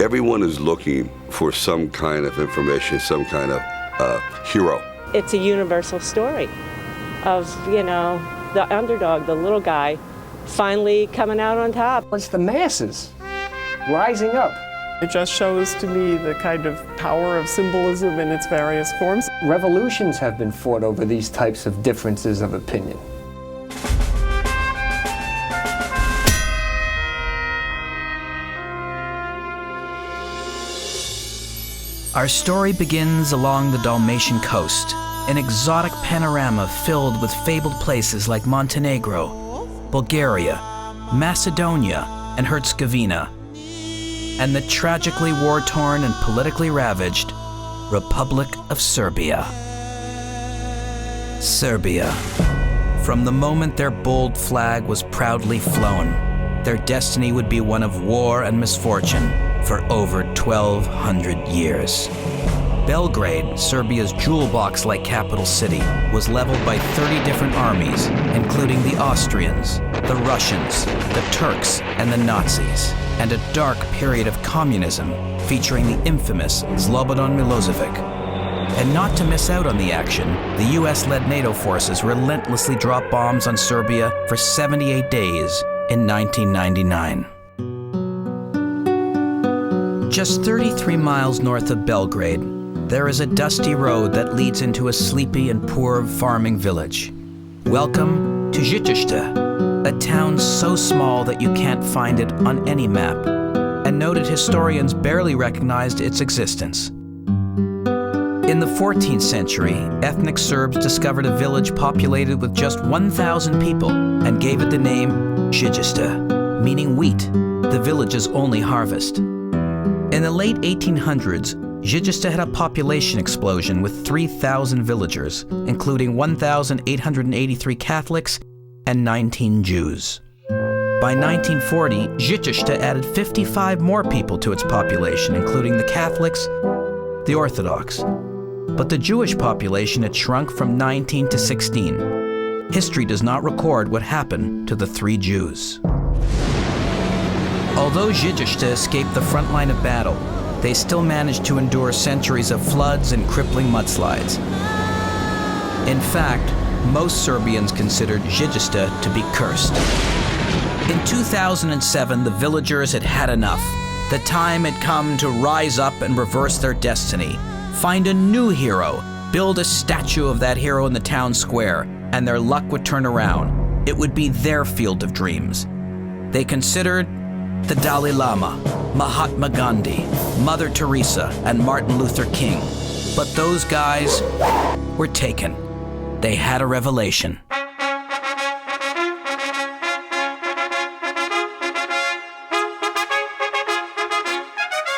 Everyone is looking for some kind of information, some kind of hero. It's a universal story of, the underdog, the little guy, finally coming out on top. It's the masses rising up. It just shows to me the kind of power of symbolism in its various forms. Revolutions have been fought over these types of differences of opinion. Our story begins along the Dalmatian coast, an exotic panorama filled with fabled places like Montenegro, Bulgaria, Macedonia, and Herzegovina, and the tragically war-torn and politically ravaged Republic of Serbia. Serbia. From the moment their bold flag was proudly flown, their destiny would be one of war and misfortune for over 1,200 years. Belgrade, Serbia's jewel box-like capital city, was leveled by 30 different armies, including the Austrians, the Russians, the Turks, and the Nazis, and a dark period of communism featuring the infamous Slobodan Milosevic. And not to miss out on the action, the US-led NATO forces relentlessly dropped bombs on Serbia for 78 days in 1999. Just 33 miles north of Belgrade, there is a dusty road that leads into a sleepy and poor farming village. Welcome to Žitište, a town so small that you can't find it on any map, and noted historians barely recognized its existence. In the 14th century, ethnic Serbs discovered a village populated with just 1,000 people and gave it the name Žitište, meaning wheat, the village's only harvest. In the late 1800s, Žitište had a population explosion with 3,000 villagers, including 1,883 Catholics and 19 Jews. By 1940, Žitište added 55 more people to its population, including the Catholics, the Orthodox. But the Jewish population had shrunk from 19 to 16. History does not record what happened to the 3 Jews. Although Žitište escaped the front line of battle, they still managed to endure centuries of floods and crippling mudslides. In fact, most Serbians considered Žitište to be cursed. In 2007, the villagers had had enough. The time had come to rise up and reverse their destiny. Find a new hero, build a statue of that hero in the town square, and their luck would turn around. It would be their field of dreams. They considered the Dalai Lama, Mahatma Gandhi, Mother Teresa, and Martin Luther King. But those guys were taken. They had a revelation.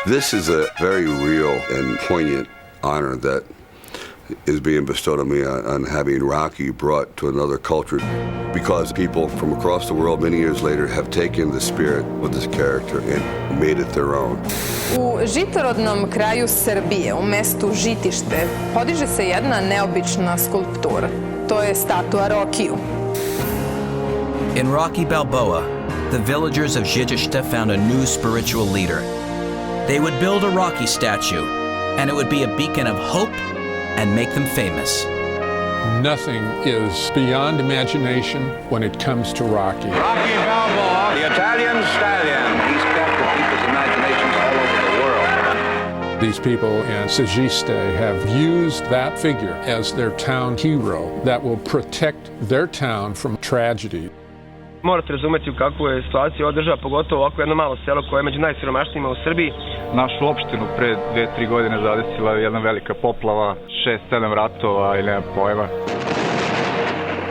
This is a very real and poignant honor that is being bestowed on me on having Rocky brought to another culture, because people from across the world many years later have taken the spirit of this character and made it their own. U žitorodnom kraju Srbije, u mestu Žitište, podiže se jedna neobična skulptura. To je statua Rokiju. In Rocky Balboa, the villagers of Žitište found a new spiritual leader. They would build a Rocky statue, and it would be a beacon of hope and make them famous. Nothing is beyond imagination when it comes to Rocky. Rocky Balboa, the Italian stallion. He's kept the people's imaginations all over the world. These people in Žitište have used that figure as their town hero that will protect their town from tragedy. Morate razumeti u kakvu je situaciju ova država, pogotovo ovako jedno malo selo koje je među najsiromašnijima u Srbiji. Našu opštinu pre 2-3 godine zadesila je jedna velika poplava, 6-7 ratova i nema pojma.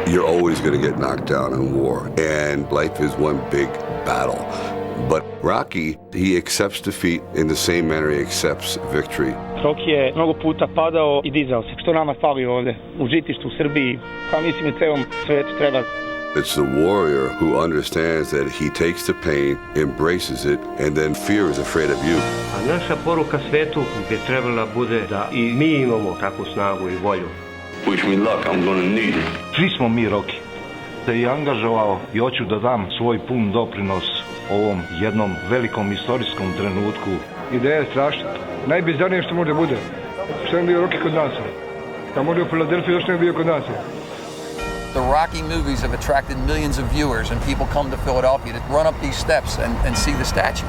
You're always going to get knocked down in war, and life is one big battle. But Rocky, he accepts defeat in the same manner he accepts victory. Rocky je mnogo puta padao i dizao se. Što nama fali ovde u Žitištu, u Srbiji, pa mislim u celom svetu treba. It's the warrior who understands that he takes the pain, embraces it, and then fear is afraid of you. A naša poruka svetu bi trebala bude da i mi imamo takvu snagu i volju. Wish me luck, I'm gonna need it. Svi smo mi Rocky. Se i angažovao i hoću da dam svoj pun doprinos ovom jednom velikom istorijskom trenutku Ideja je strašna. Najbizarnije što može bude. Što je bio Rocky kod nas? Tamo je u Filadelfiji, zašto je bio kod nas? The Rocky movies have attracted millions of viewers, and people come to Philadelphia to run up these steps and see the statue.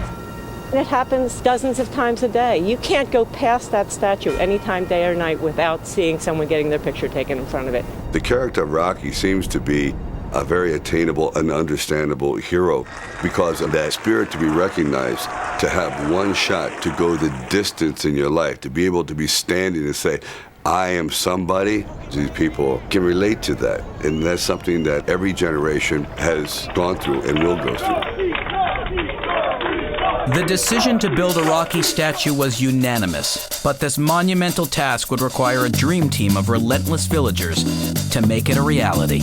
It happens dozens of times a day. You can't go past that statue anytime, day or night, without seeing someone getting their picture taken in front of it. The character of Rocky seems to be a very attainable and understandable hero because of that spirit to be recognized, to have one shot, to go the distance in your life, to be able to be standing and say, I am somebody. These people can relate to that, and that's something that every generation has gone through and will go through. The decision to build a Rocky statue was unanimous, but this monumental task would require a dream team of relentless villagers to make it a reality.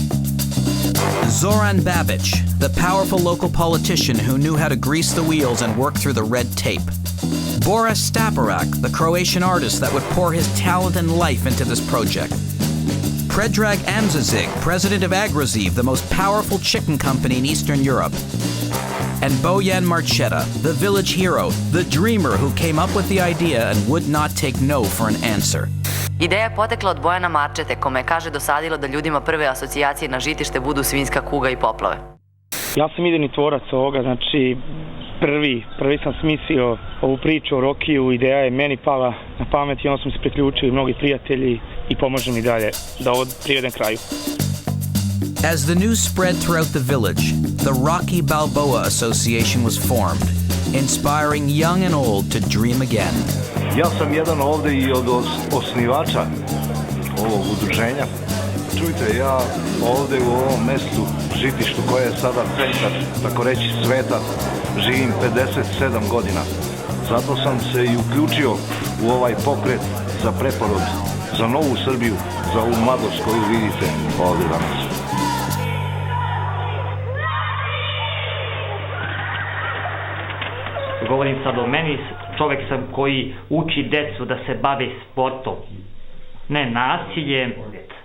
Zoran Babic, the powerful local politician who knew how to grease the wheels and work through the red tape. Boris Staparak, the Croatian artist that would pour his talent and life into this project. Predrag Amzazig, president of Agroziv, the most powerful chicken company in Eastern Europe. And Bojan Marcheta, the village hero, the dreamer who came up with the idea and would not take no for an answer. Ideja je potekla od Bojana Marčete, kome je, kaže, dosadilo da ljudima prve asocijacije na žitište budu svinjska kuga i poplave. Ja sam idejni tvorac ovoga, znači prvi sam smislio ovu priču o Rokiju, ideja je meni pala na pamet i onda sam se priključio i mnogi prijatelji i pomažu mi dalje da ovo privedem kraju. As the news spread throughout the village, the Rocky Balboa Association was formed, inspiring young and old to dream again. Ja sam jedan ovde i od osnivača ovog udruženja. Čujte, ja ovde u ovom mestu, žitištu koje je sada centar, tako reći sveta, živim 57 godina. Zato sam se i uključio u ovaj pokret za preporod, za novu Srbiju, za ovu mladost koju vidite ovde danas. Govorim sad o meni, čovjek sam koji uči decu da se bave sportom, ne nasiljem,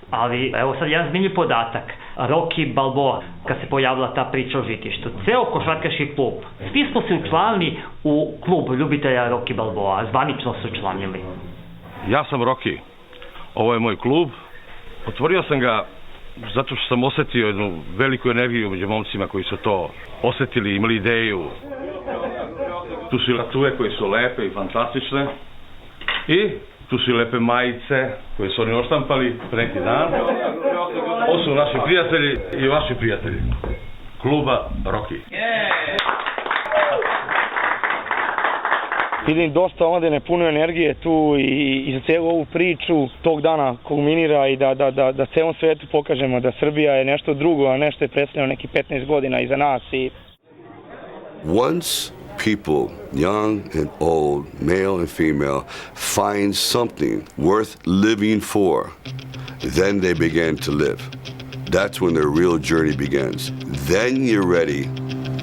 ali evo sad jedan zanimljiv podatak. Rocky Balboa, kad se pojavila ta priča o žitištu, ceo košarkaški klub, svi smo se učlanili u klub ljubitelja Rocky Balboa, zvanično se učlanili. Ja sam Rocky, ovo je moj klub, otvorio sam ga zato što sam osetio jednu veliku energiju među momcima koji su to osetili, imali ideju. Tu su ratue koje su lepe i fantastične i tu su lepe majice koje su oni oštampali pre neki dan. Ovo su naši prijatelji i vaši prijatelji kluba Rocky. Vidim dosta omladine, puno energije tu i za cijelu ovu priču tog dana kulminira i da celom svetu pokažemo da Srbija je nešto drugo, a nešto je predstavljeno neki 15 godina iza nas. Once people, young and old, male and female, find something worth living for, then they begin to live. That's when their real journey begins. Then you're ready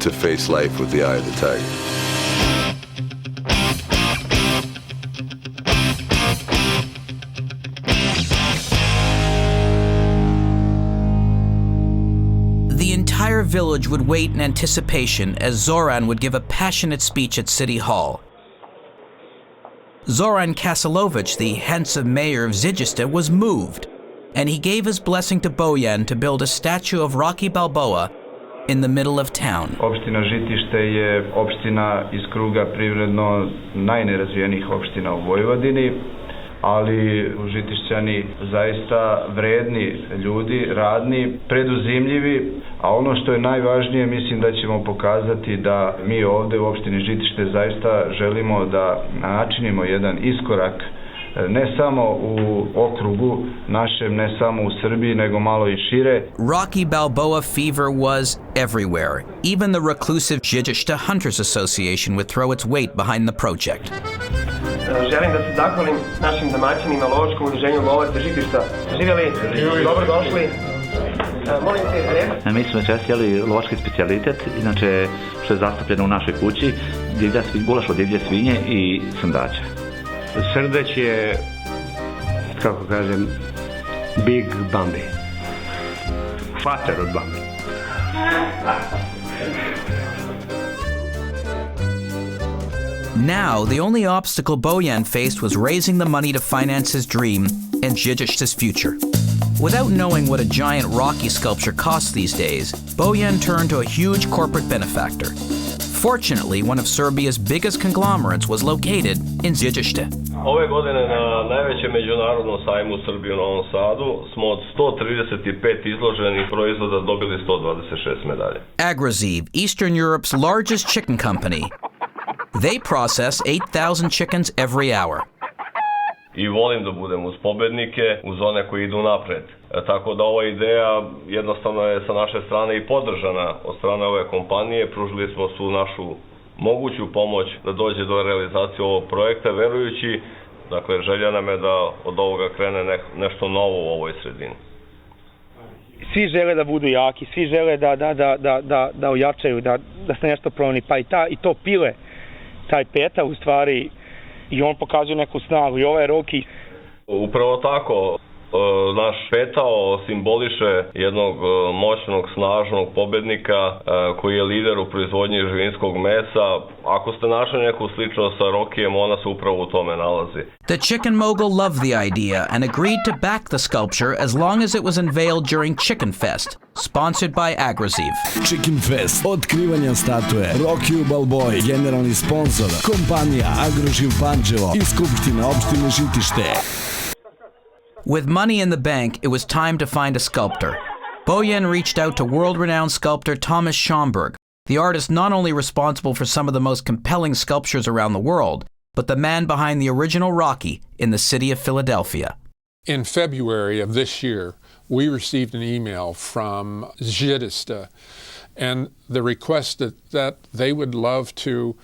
to face life with the eye of the tiger. The entire village would wait in anticipation as Zoran would give a passionate speech at City Hall. Zoran Kasilovic, the handsome mayor of Žitište, was moved, and he gave his blessing to Bojan to build a statue of Rocky Balboa in the middle of town. Opština Žitište je opština iz kruga privredno najnerazvijenijih opština u Vojvodini, ali Žitišćani zaista vredni ljudi, radni, preduzimljivi, a ono što je najvažnije, mislim da ćemo pokazati da mi ovde u opštini Žitište zaista želimo da načinimo jedan iskorak ne samo u okrugu našem, ne samo u Srbiji, nego malo i šire. Rocky Balboa fever was everywhere. Even the reclusive Žitište Hunters Association would throw its weight behind the project. Želim da se zahvalim našim domaćinima, lovačkom udruženju lovaca Žitišta. Živjeli, dobro došli. Molim te, mi smo čestili lovački specijalitet, inače što je zastupljeno u našoj kući, gulaš od divlje svinje i sundača. Srdeć je, kako kažem, Big Bambi. Fater od Bambi. Now, the only obstacle Bojan faced was raising the money to finance his dream and Žižište's future. Without knowing what a giant Rocky sculpture costs these days, Bojan turned to a huge corporate benefactor. Fortunately, one of Serbia's biggest conglomerates was located in Žižište. Ove godine na najvećem međunarodnom sajmu u Srbiji u Novom Sadu smo od 135 izloženih proizvoda dobili 126 medalje. Avrich, Eastern Europe's largest chicken company. They process 8,000 chickens every hour. I volim da budem uz pobednike, uz one koji idu napred. Tako da ova ideja jednostavno je sa naše strane i podržana od strane ove kompanije. Pružili smo svu našu moguću pomoć da dođe do realizacije ovog projekta, verujući, dakle, želja nam je da od ovoga krene nešto novo u ovoj sredini. Svi žele da budu jaki, svi žele da ojačaju, da se nešto promeni, pa i to pile, taj peta u stvari, i on pokazuje neku snagu i ovaj Rocky. Upravo tako, naš petao simboliše jednog moćnog, snažnog pobednika koji je lider u proizvodnji živinskog mesa. Ako ste našli neku sličnost sa Rockyjem, ona se upravo u tome nalazi. The chicken mogul loved the idea and agreed to back the sculpture as long as it was unveiled during Chicken Fest, sponsored by Avrich. Chicken Fest, otkrivanje statue, Rocky Balboa, generalni sponsor, kompanija Avrich Pančevo i Skupština opštine Žitište. With money in the bank, it was time to find a sculptor. Bojan reached out to world-renowned sculptor Thomas Schomburg, the artist not only responsible for some of the most compelling sculptures around the world, but the man behind the original Rocky in the city of Philadelphia. In February of this year, we received an email from Žižište, and the request that they would love to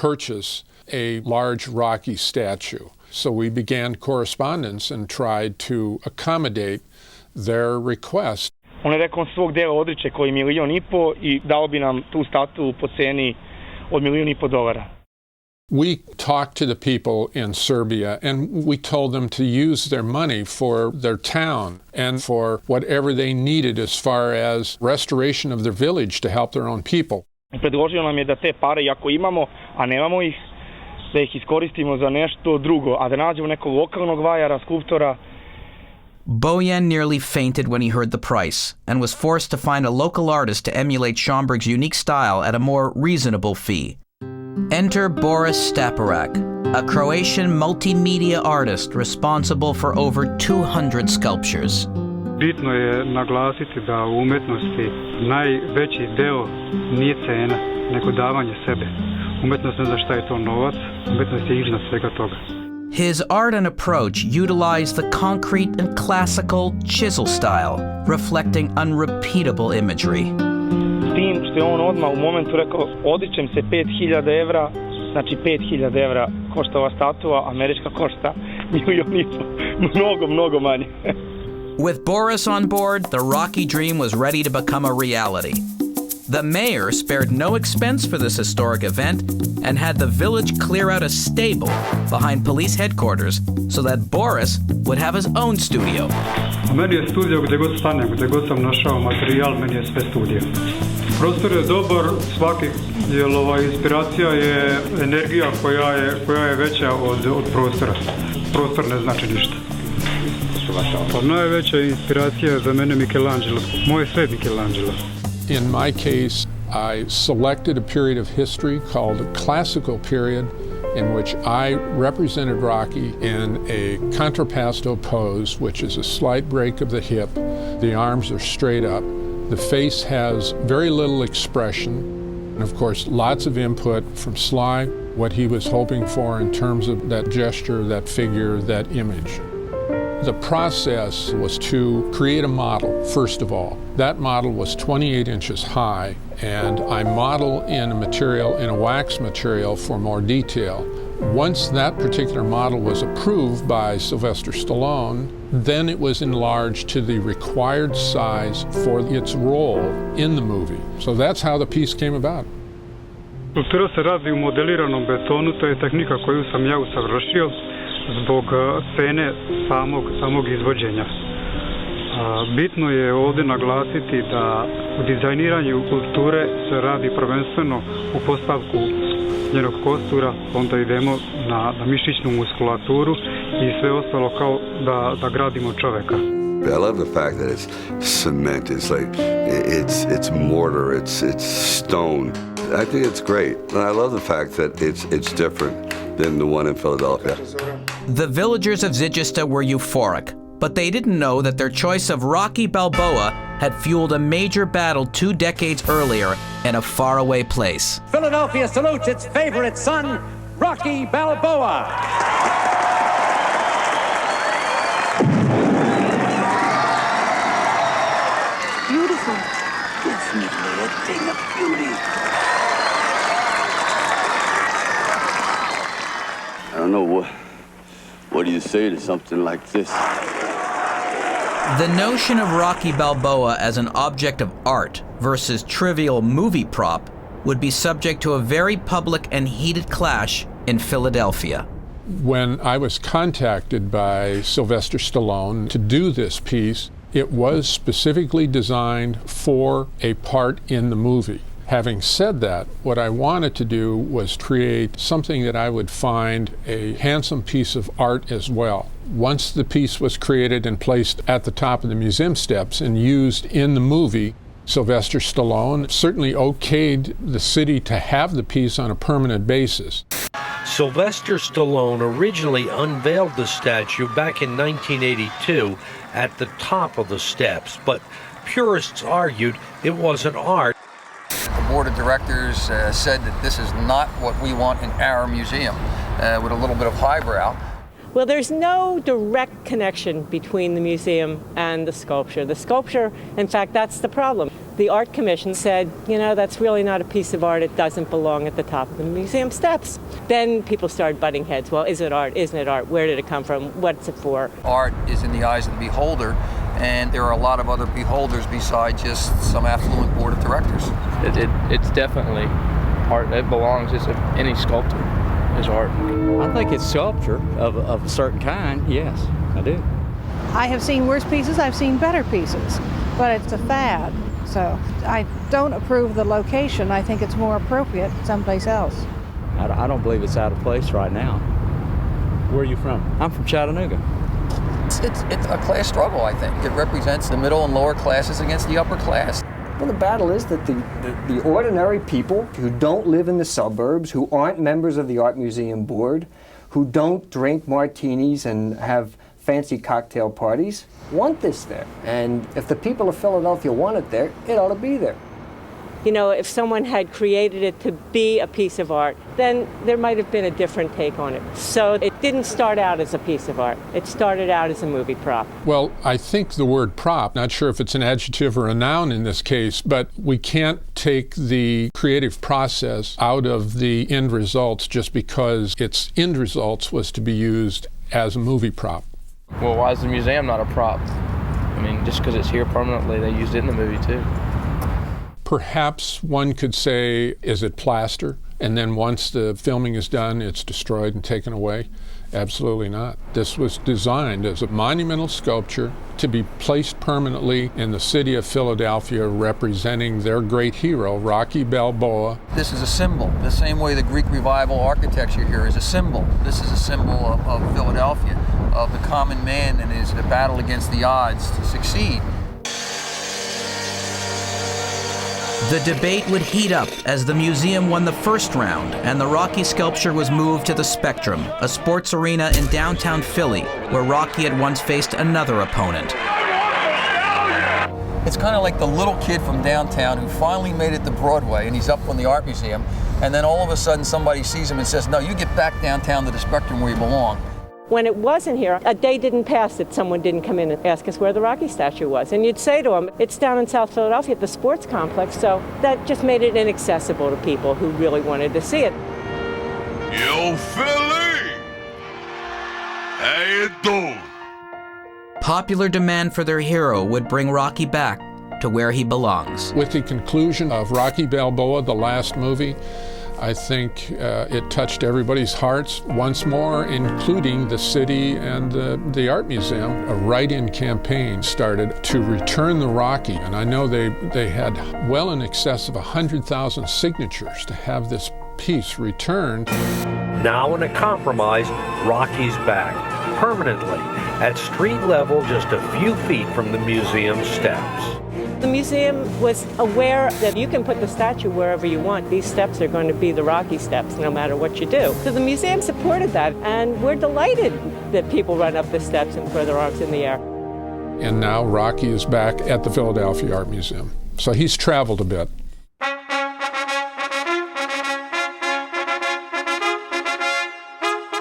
purchase a large Rocky statue. So we began correspondence and tried to accommodate their request. On je rekao svog dela odriče koji je $1,500,000 i dao bi nam tu statu po ceni od $1,500,000. We talked to the people in Serbia and we told them to use their money for their town and for whatever they needed as far as restoration of their village to help their own people. Predložio nam je da te pare, ako imamo, a nemamo ih, da ih iskoristimo za nešto drugo, a da nađemo nekog lokalnog vajara, skulptora. Bojan nearly fainted when he heard the price and was forced to find a local artist to emulate Schomburg's unique style at a more reasonable fee. Enter Boris Staparak, a Croatian multimedia artist responsible for over 200 sculptures. Bitno je naglasiti da u umetnosti najveći deo nije cena, nego davanje sebe. Umetnost ne zna šta je to novac, umetnost je iznad svega toga. His art and approach utilized the concrete and classical chisel style, reflecting unrepeatable imagery. S tim što je on odmah u momentu rekao, odričem se €5.000, znači €5.000 košta ova statua, američka košta $1,500,000, mnogo manje. With Boris on board, the Rocky dream was ready to become a reality. The mayor spared no expense for this historic event and had the village clear out a stable behind police headquarters so that Boris would have his own studio. Meni je studio gdje god stanem, gdje god sam našao materijal, meni je sve studio. Prostor je dobar svaki, jer inspiracija je energija koja je veća od prostora. Prostor ne znači ništa. Pa najveća inspiracija je za mene Michelangelo. Moj svet Michelangelo. In my case, I selected a period of history called the classical period in which I represented Rocky in a contrapposto pose, which is a slight break of the hip. The arms are straight up. The face has very little expression. And of course, lots of input from Sly, what he was hoping for in terms of that gesture, that figure, that image. The process was to create a model, first of all. That model was 28 inches high, and I model in a wax material for more detail. Once that particular model was approved by Sylvester Stallone, then it was enlarged to the required size for its role in the movie. So that's how the piece came about. Skulptura se radi u modeliranom betonu, to je tehnika koju sam ja usavršio zbog cene samog izvođenja. Bitno je ovdje naglasiti da u dizajniranju kulture se radi prvenstveno u postavku njenog kostura, onda idemo na mišićnu muskulaturu i sve ostalo kao da gradimo čoveka. I love the fact that it's cement. It's like it's mortar. It's stone. I think it's great, and I love the fact that it's different than the one in Philadelphia. The villagers of Zigista were euphoric, but they didn't know that their choice of Rocky Balboa had fueled a major battle 2 decades earlier in a faraway place. Philadelphia salutes its favorite son, Rocky Balboa. Beautiful. Definitely a thing of beauty. I don't know, what do you say to something like this? The notion of Rocky Balboa as an object of art versus trivial movie prop would be subject to a very public and heated clash in Philadelphia. When I was contacted by Sylvester Stallone to do this piece, it was specifically designed for a part in the movie. Having said that, what I wanted to do was create something that I would find a handsome piece of art as well. Once the piece was created and placed at the top of the museum steps and used in the movie, Sylvester Stallone certainly okayed the city to have the piece on a permanent basis. Sylvester Stallone originally unveiled the statue back in 1982 at the top of the steps, but purists argued it wasn't art. The board of directors said that this is not what we want in our museum, with a little bit of highbrow. Well, there's no direct connection between the museum and the sculpture. The sculpture, in fact, that's the problem. The Art Commission said, you know, that's really not a piece of art. It doesn't belong at the top of the museum steps. Then people started butting heads. Well, is it art? Isn't it art? Where did it come from? What's it for? Art is in the eyes of the beholder, and there are a lot of other beholders besides just some affluent board of directors. It's definitely art. It belongs. Any sculptor is art. I think it's sculpture of a certain kind, yes, I do. I have seen worse pieces, I've seen better pieces, but it's a fad. So I don't approve of the location. I think it's more appropriate someplace else. I don't believe it's out of place right now. Where are you from? I'm from Chattanooga. It's a class struggle, I think. It represents the middle and lower classes against the upper class. Well, the battle is that the ordinary people who don't live in the suburbs, who aren't members of the Art Museum Board, who don't drink martinis and have fancy cocktail parties, want this there. And if the people of Philadelphia want it there, it ought to be there. You know, if someone had created it to be a piece of art, then there might have been a different take on it. So it didn't start out as a piece of art. It started out as a movie prop. Well, I think the word prop, not sure if it's an adjective or a noun in this case, but we can't take the creative process out of the end results just because its end results was to be used as a movie prop. Well, why is the museum not a prop? I mean, just because it's here permanently, they used it in the movie too. Perhaps one could say, is it plaster? And then once the filming is done, it's destroyed and taken away? Absolutely not. This was designed as a monumental sculpture to be placed permanently in the city of Philadelphia, representing their great hero, Rocky Balboa. This is a symbol, the same way the Greek Revival architecture here is a symbol. This is a symbol of Philadelphia, of the common man and his battle against the odds to succeed. The debate would heat up as the museum won the first round and the Rocky sculpture was moved to the Spectrum, a sports arena in downtown Philly, where Rocky had once faced another opponent. It's kind of like the little kid from downtown who finally made it to Broadway and he's up on the Art Museum, and then all of a sudden somebody sees him and says, no, you get back downtown to the Spectrum where you belong. When it wasn't here, a day didn't pass that someone didn't come in and ask us where the Rocky statue was. And you'd say to them, it's down in South Philadelphia at the sports complex, so that just made it inaccessible to people who really wanted to see it. Yo, Philly! How you doing? Popular demand for their hero would bring Rocky back to where he belongs. With the conclusion of Rocky Balboa, the last movie, I think it touched everybody's hearts once more, including the city and the art museum. A write-in campaign started to return the Rocky, and I know they had well in excess of 100,000 signatures to have this piece returned. Now in a compromise, Rocky's back, permanently, at street level just a few feet from the museum steps. The museum was aware that you can put the statue wherever you want. These steps are going to be the Rocky steps, no matter what you do. So the museum supported that, and we're delighted that people run up the steps and throw their arms in the air. And now Rocky is back at the Philadelphia Art Museum. So he's traveled a bit.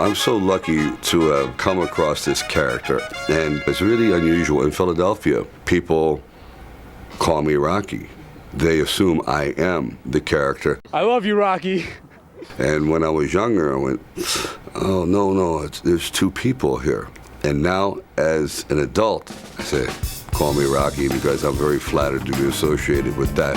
I'm so lucky to have come across this character, and it's really unusual. In Philadelphia, people call me Rocky. They assume I am the character. I love you, Rocky. And when I was younger, I went, oh, no, there's two people here. And now, as an adult, I say, call me Rocky, because I'm very flattered to be associated with that.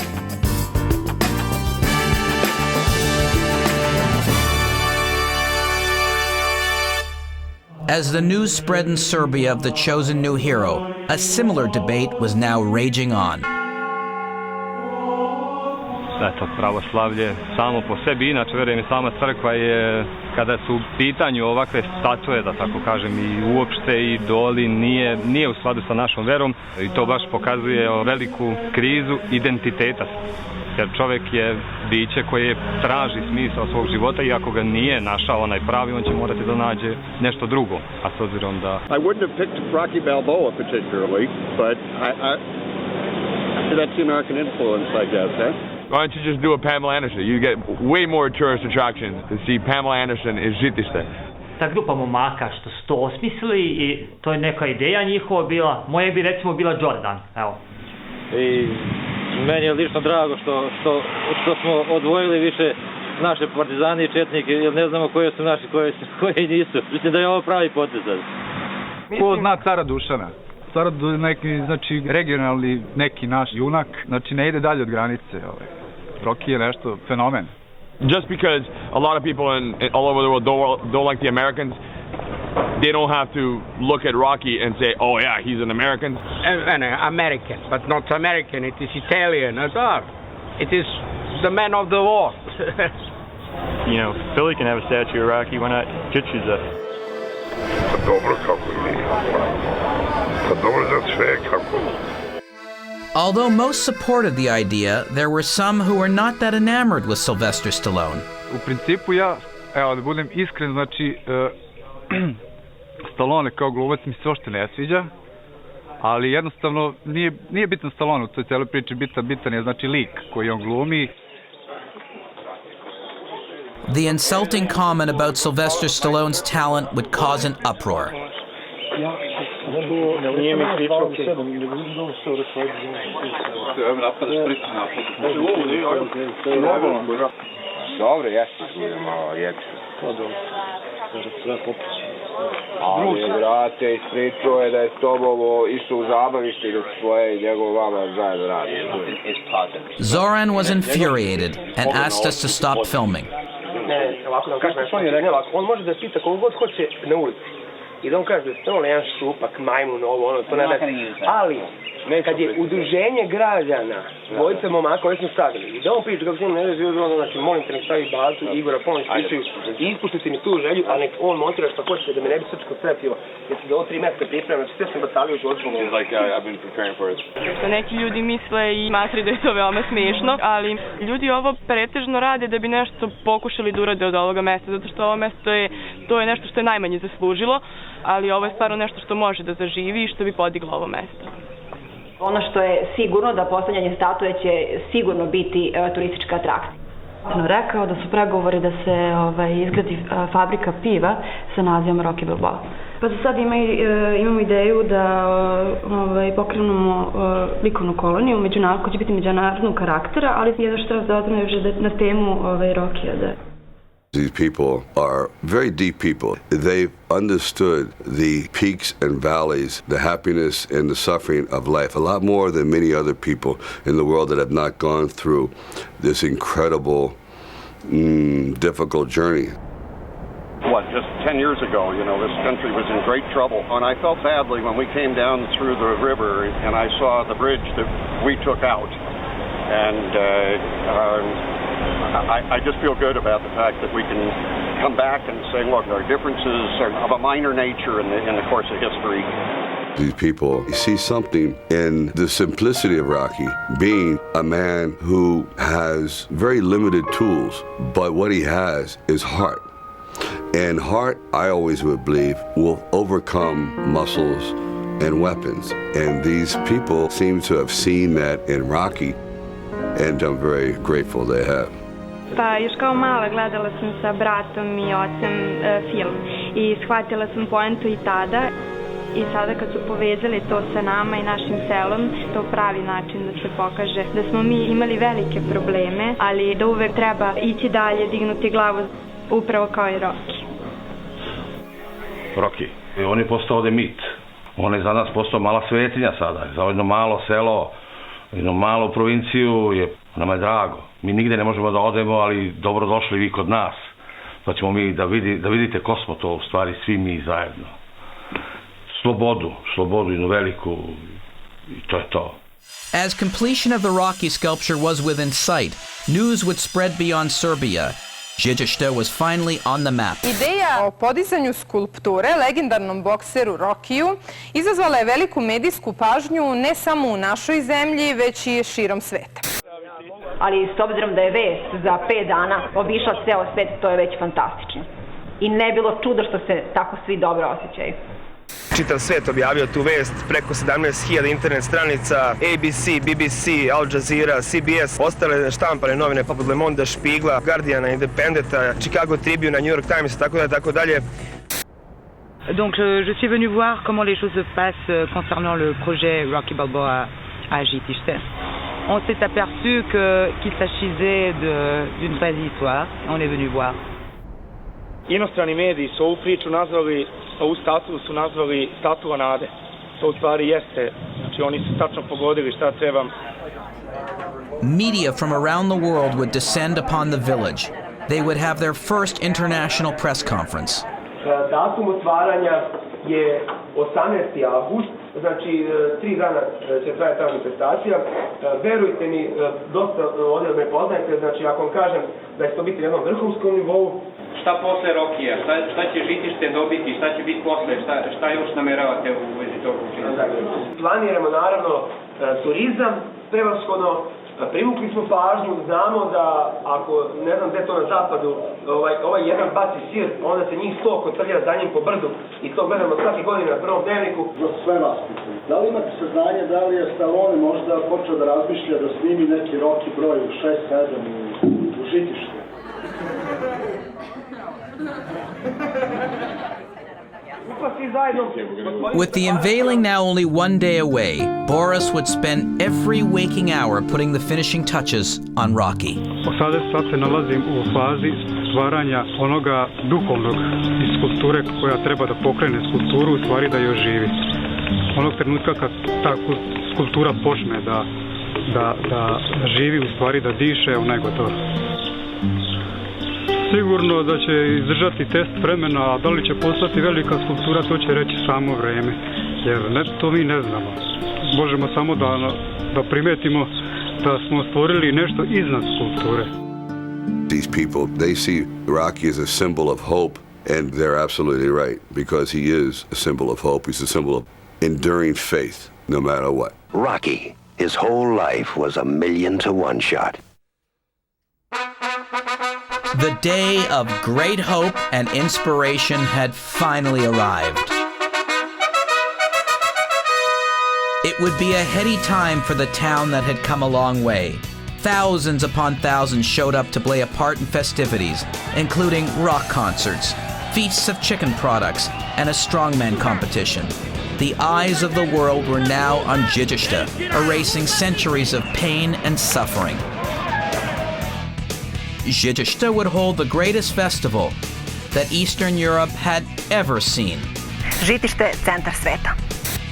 As the news spread in Serbia of the chosen new hero, a similar debate was now raging on. Eto, pravoslavlje samo po sebi, inače verujem i sama crkva je, kada su u pitanju ovakve statue, da tako kažem, i uopšte idoli, nije u skladu sa našom verom, i to baš pokazuje veliku krizu identiteta. Jer čovjek je biće koje traži smisao svog života, i ako ga nije našao onaj pravi, on će morati da nađe nešto drugo. A s obzirom da... I wouldn't have picked Rocky Balboa particularly, but that's the American influence, I guess, eh? Why don't you just do a Pamela Anderson? You get way more tourist attraction to see Pamela Anderson iz Žitište. Ta grupa momaka što su to osmislili, i to je neka ideja njihova bila, moja bi recimo bila Jordan, evo. I meni je lično drago što smo odvojili više naše partizane i četnike, jer ne znamo koje su naši, koje nisu. Mislim da je ovo pravi potez. Ko zna cara Dušana? Cara neki, znači, regionalni neki naš junak, znači ne ide dalje od granice. Rocky je nešto fenomen. Just because a lot of people all over the world don't like the Americans, they don't have to look at Rocky and say, oh yeah, he's an American. American, but not American, it is Italian as well. It is the man of the war. You know, Philly can have a statue of Rocky, why not Žitište? Dobro kako nije. Dobro za sve kako. Although most supported the idea, there were some who were not that enamored with Sylvester Stallone. U principu ja, evo da budem iskren, znači Stallone kao glumac mi se uopšte ne sviđa, ali jednostavno nije bitan Stallone u toj celoj priči, bitan je znači lik koji on glumi. The insulting comment about Sylvester Stallone's talent would cause an uproar. Dobro, jeste, malo jebše. Ali, brate, ispričao je da je s tobom išao u zabavište i da svoje i njegov vama zajedno radi. Zoran was infuriated and asked us to stop filming. On može da pita koliko god hoće na ulici. I da on kaže da je to jedan šupak, majmun, ovo, ono, to ne da... Ali, kad je udruženje građana, dvojica momaka koji smo stavili, i da on priča kako se ne da živo, znači, molim te nek stavi Baltu, Igora, pomoć pričaju, i ispustite mi tu želju, a nek on montira što hoćete da me ne bi srčko crepilo. Jer se do 3 metra pripremno, znači sve sam batalio u životu. Neki ljudi misle i smatraju da je to veoma smiješno, ali ljudi ovo pretežno rade da bi nešto pokušali da urade od ovoga mesta, zato što ovo mesto to je nešto što je najmanje zaslužilo, ali ovo je stvarno nešto što može da zaživi i što bi podiglo ovo mesto. Ono što je sigurno da postavljanje statue će sigurno biti turistička atrakcija. Rekao da su pregovori da se izgradi fabrika piva sa nazivom Rocky Balboa. Pa za sad imamo ideju da pokrenemo likovnu koloniju koja će biti međunarodnog karaktera, ali jedno što treba da odmah na temu Rockija. These people are very deep people. They've understood the peaks and valleys, the happiness and the suffering of life, a lot more than many other people in the world that have not gone through this incredible, difficult journey. Just 10 years ago, this country was in great trouble. And I felt badly when we came down through the river and I saw the bridge that we took out. And I just feel good about the fact that we can come back and say, look, our differences are of a minor nature in the course of history. These people see something in the simplicity of Rocky, being a man who has very limited tools, but what he has is heart. And heart, I always would believe, will overcome muscles and weapons. And these people seem to have seen that in Rocky, and I'm very grateful they have. Pa još kao mala gledala sam sa bratom i ocem film i shvatila sam poentu i tada. I sada kad su povezali to sa nama i našim selom, to je pravi način da se pokaže da smo mi imali velike probleme, ali da uvek treba ići dalje, dignuti glavu, upravo kao i Rocky. Rocky, on je postao ovde mit. On je za nas postao mala svetinja sada. Za jedno malo selo, jednu malu provinciju, nama je drago. Mi nigde ne možemo da odemo, ali dobrodošli vi kod nas. Pa ćemo mi da vidite ko smo to u stvari svi mi zajedno. Slobodu jednu veliku, i to je to. As completion of the Rocky sculpture was within sight, news would spread beyond Serbia. Žižište was finally on the map. Ideja o podizanju skulpture legendarnom bokseru Rockiju izazvala je veliku medijsku pažnju ne samo u našoj zemlji, već i širom sveta. Ali s obzirom da je vest za 5 dana obišla ceo svet, to je već fantastično. I ne bilo čudo što se tako svi dobro osjećaju. Čitav svet objavio tu vest, preko 17.000 internet stranica, ABC, BBC, Al Jazeera, CBS, ostale štampane novine poput Le Monde, Špigla, Guardiana, Independenta, Chicago Tribune, New York Times, tako dalje. Donc je suis venu voir comment les choses se passent concernant le projet Rocky Balboa à Žižište. On s'est aperçu qu'il s'agissait d'une vraie histoire. On est venu voir. Inostrani mediji su ovu priču nazvali, ovu statu su nazvali statua nade. To u stvari jeste, znači oni su tačno pogodili šta treba. Media from around the world would descend upon the village. They would have their first international press conference. Datum otvaranja je 18. avgust, znači 3 dana će trajati ta manifestacija. Verujte mi, dosta ovdje me poznajete, znači ako vam kažem da će to biti na jednom vrhunskom nivou. Šta posle Rokija? Šta će Žižište dobiti? Šta će biti posle? Šta još nameravate u vezi toga učiniti? Planiramo naravno turizam, prevashodno privukli smo pažnju, znamo da ako, ne znam gde to na zapadu, ovaj jedan baci sir, onda se njih 100 kotrlja za njim po brdu i to gledamo svake godine na prvom dnevniku. Za sve vas pitam, da li imate saznanje da li je Stallone možda počeo da razmišlja da snimi neki Rocky broj u 6-7 u Žižištu? With the unveiling now only one day away, Boris would spend every waking hour putting the finishing touches on Rocky. Sad se nalazim u fazi stvaranja onoga duhovnog iz skulpture koja treba da pokrene skulpturu, u stvari da je oživi. Onog trenutka kad ta skulptura počne da živi, u stvari da diše, ona je gotova. Sigurno da će izdržati test vremena, a da li će postati velika skulptura, to će reći samo vreme, jer to mi ne znamo. Možemo samo da primetimo da smo stvorili nešto iznad skulpture. These people, they see Rocky as a symbol of hope, and they're absolutely right, because he is a symbol of hope. He's a symbol of enduring faith, no matter what. Rocky, his whole life was a 1,000,000-to-1 shot. The day of great hope and inspiration had finally arrived. It would be a heady time for the town that had come a long way. Thousands upon thousands showed up to play a part in festivities, including rock concerts, feasts of chicken products, and a strongman competition. The eyes of the world were now on Žižište, erasing centuries of pain and suffering. Życište would hold the greatest festival that Eastern Europe had ever seen. Žitište, centar sveta.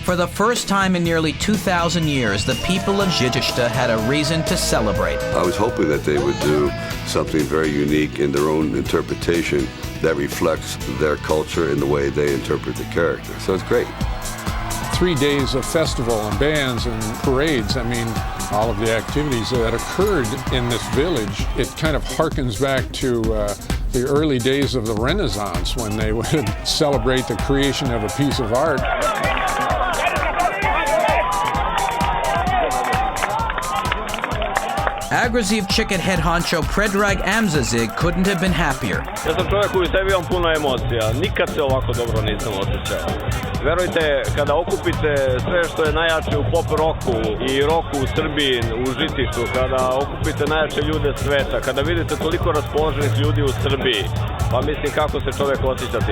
For the first time in nearly 2,000 years, the people of Życište had a reason to celebrate. I was hoping that they would do something very unique in their own interpretation that reflects their culture and the way they interpret the character. So it's great. 3 days of festival and bands and parades. I mean, all of the activities that occurred in this village, it kind of harkens back to the early days of the Renaissance when they would celebrate the creation of a piece of art. Aggressive chicken head honcho Predrag Amzazig couldn't have been happier. Ja sam čovjek koji u sebi imam puno emocija. Nikad se ovako dobro nisam osjećao. Verujte, kada okupite sve što je najjače u pop roku i roku u Srbiji, u Žitištu, kada okupite najjače ljude sveta, kada vidite toliko raspoloženih ljudi u Srbiji, pa mislim kako se čovjek osjećati.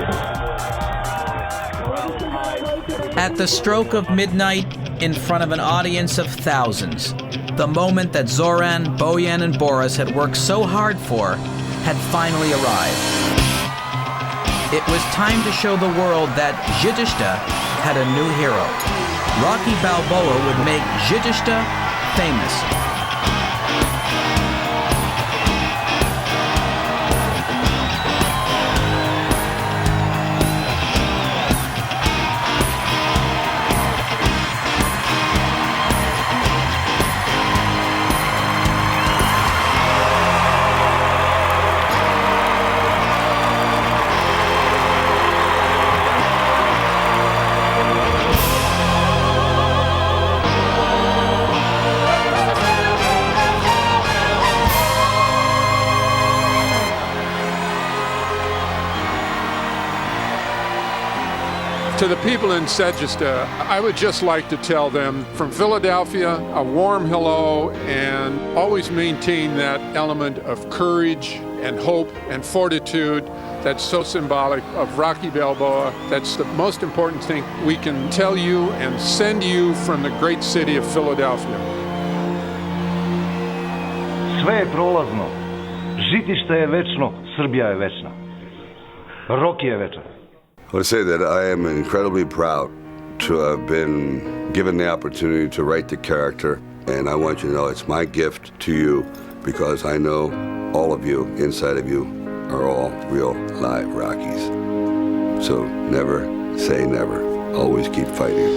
At the stroke of midnight, in front of an audience of thousands, the moment that Zoran, Bojan, and Boris had worked so hard for had finally arrived. It was time to show the world that Życište had a new hero. Rocky Balboa would make Życište famous. To the people in Serbia, I would just like to tell them from Philadelphia, a warm hello, and always maintain that element of courage and hope and fortitude that's so symbolic of Rocky Balboa. That's the most important thing we can tell you and send you from the great city of Philadelphia. Sve je prolazno. Žitište je večno, Srbija je večna. Rocky je večan. I want to say that I am incredibly proud to have been given the opportunity to write the character, and I want you to know it's my gift to you because I know all of you, inside of you, are all real live Rockies. So never say never. Always keep fighting.